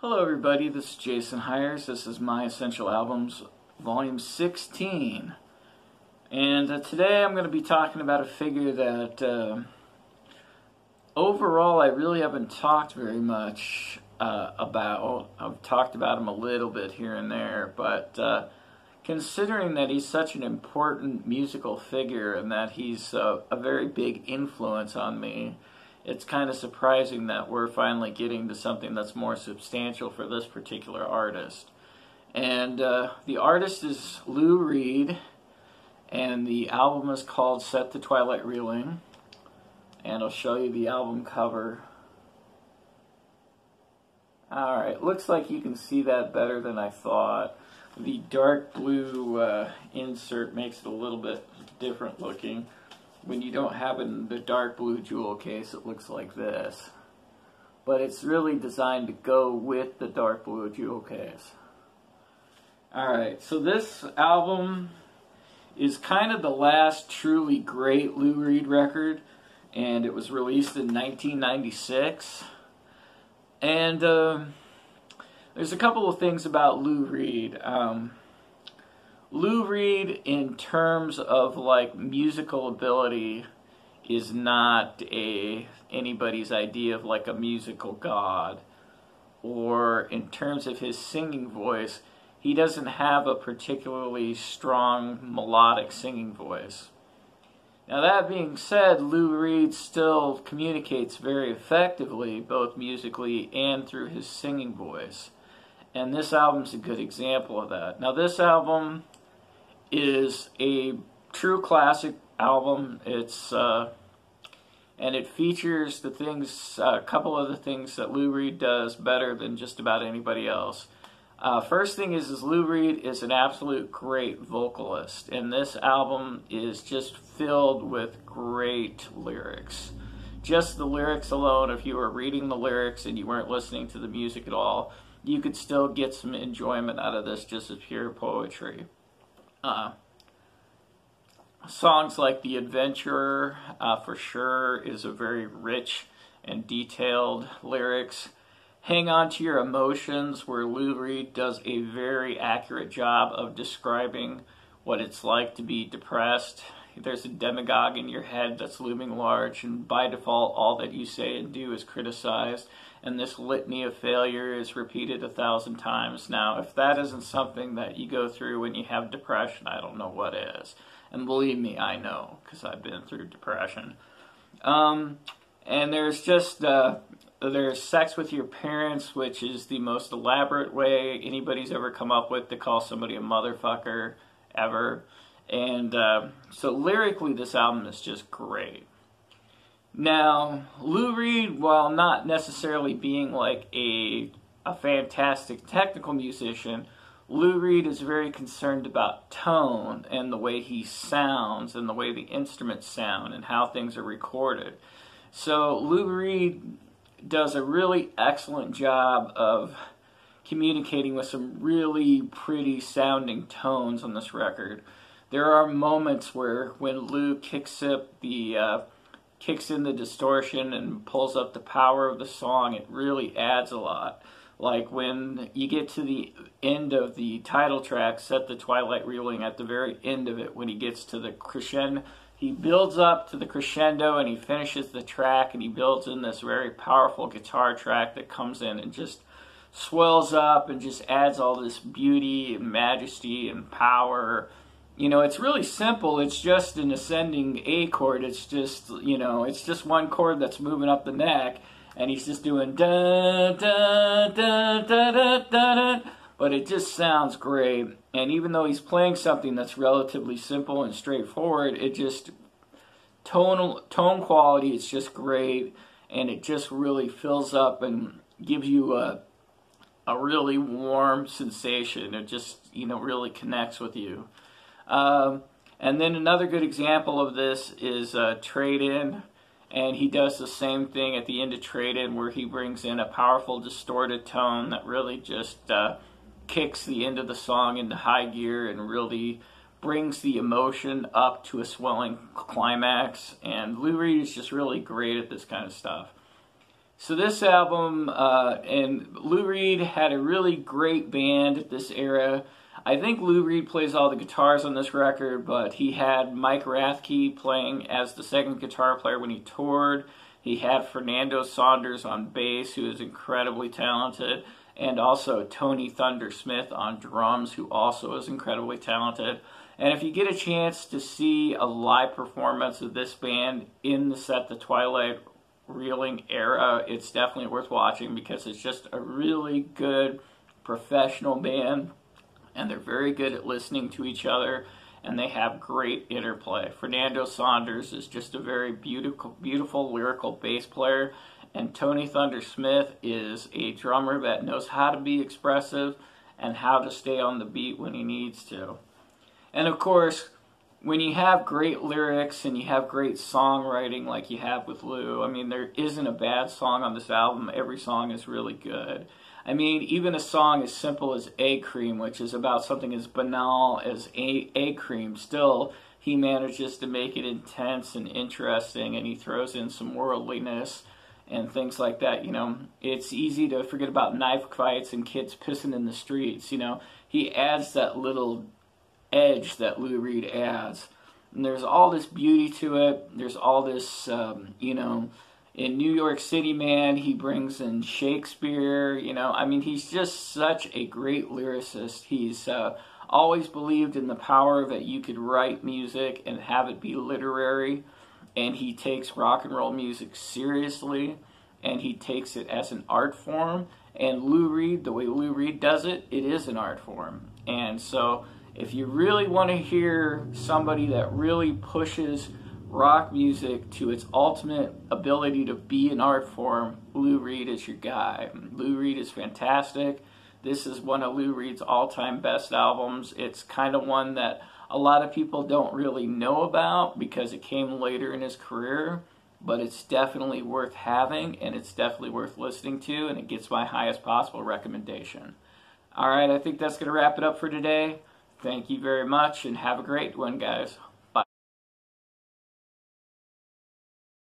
Hello everybody, this is Jason Heires. This is My Essential Albums, Volume 16. And today I'm going to be talking about a figure that overall I really haven't talked very much about. I've talked about him a little bit here and there, but considering that he's such an important musical figure and that he's a very big influence on me, it's kind of surprising that we're finally getting to something that's more substantial for this particular artist. And the artist is Lou Reed, and the album is called Set the Twilight Reeling. And I'll show you the album cover. Alright, looks like you can see that better than I thought. The dark blue insert makes it a little bit different looking. When you don't have it in the dark blue jewel case, it looks like this. But it's really designed to go with the dark blue jewel case. Alright, so this album is kind of the last truly great Lou Reed record, and it was released in 1996. And there's a couple of things about Lou Reed. Lou Reed, in terms of like musical ability, is not anybody's idea of like a musical god. Or in terms of his singing voice, he doesn't have a particularly strong melodic singing voice. Now that being said, Lou Reed still communicates very effectively, both musically and through his singing voice. And this album's a good example of that. Now this album is a true classic album. It's and it features the things, a couple of the things that Lou Reed does better than just about anybody else. First thing is Lou Reed is an absolute great vocalist, and this album is just filled with great lyrics. Just the lyrics alone, if you were reading the lyrics and you weren't listening to the music at all, you could still get some enjoyment out of this just as pure poetry. Songs like The Adventurer, for sure, is a very rich and detailed lyrics. Hang On to Your Emotions, where Lou Reed does a very accurate job of describing what it's like to be depressed. There's a demagogue in your head that's looming large, and by default all that you say and do is criticized, and this litany of failure is repeated 1,000 times. Now, if that isn't something that you go through when you have depression, I don't know what is. And believe me, I know, because I've been through depression. And there's just, there's Sex with Your Parents, which is the most elaborate way anybody's ever come up with to call somebody a motherfucker, ever. And so lyrically, this album is just great. Now, Lou Reed, while not necessarily being like a fantastic technical musician, Lou Reed is very concerned about tone and the way he sounds and the way the instruments sound and how things are recorded. So Lou Reed does a really excellent job of communicating with some really pretty sounding tones on this record. There are moments where when Lou kicks in the distortion and pulls up the power of the song, it really adds a lot. Like when you get to the end of the title track, Set the Twilight Reeling, at the very end of it, when he gets to the crescendo, he builds up to the crescendo and he finishes the track and he builds in this very powerful guitar track that comes in and just swells up and just adds all this beauty and majesty and power. You know, it's really simple. It's just an ascending A chord. It's just, you know, it's just one chord that's moving up the neck, and he's just doing da da da da da da da. But it just sounds great. And even though he's playing something that's relatively simple and straightforward, it just tone quality is just great, and it just really fills up and gives you a really warm sensation. It just, you know, really connects with you. And then another good example of this is Trade In, and he does the same thing at the end of Trade In, where he brings in a powerful distorted tone that really just kicks the end of the song into high gear and really brings the emotion up to a swelling climax. And Lou Reed is just really great at this kind of stuff. So this album, and Lou Reed had a really great band at this era. I think Lou Reed plays all the guitars on this record, but he had Mike Rathke playing as the second guitar player when he toured. He had Fernando Saunders on bass, who is incredibly talented, and also Tony Thunder Smith on drums, who also is incredibly talented. And if you get a chance to see a live performance of this band in the set, the Twilight reeling era, it's definitely worth watching because it's just a really good professional band, and they're very good at listening to each other, and they have great interplay. Fernando Saunders is just a very beautiful lyrical bass player, and Tony Thunder Smith is a drummer that knows how to be expressive and how to stay on the beat when he needs to. And of course, when you have great lyrics and you have great songwriting like you have with Lou, I mean, there isn't a bad song on this album. Every song is really good. I mean, even a song as simple as Egg Cream, which is about something as banal as egg cream, still he manages to make it intense and interesting, and he throws in some worldliness and things like that. You know, it's easy to forget about knife fights and kids pissing in the streets. You know, he adds that little edge that Lou Reed adds, and there's all this beauty to it. There's all this, you know, in New York City, man, he brings in Shakespeare. You know, I mean, he's just such a great lyricist. He's always believed in the power that you could write music and have it be literary, and he takes rock and roll music seriously, and he takes it as an art form. And Lou Reed, the way Lou Reed does it, it is an art form. And so if you really want to hear somebody that really pushes rock music to its ultimate ability to be an art form, Lou Reed is your guy. Lou Reed is fantastic. This is one of Lou Reed's all-time best albums. It's kind of one that a lot of people don't really know about because it came later in his career, but it's definitely worth having, and it's definitely worth listening to, and it gets my highest possible recommendation. All right, I think that's going to wrap it up for today. Thank you very much, and have a great one, guys.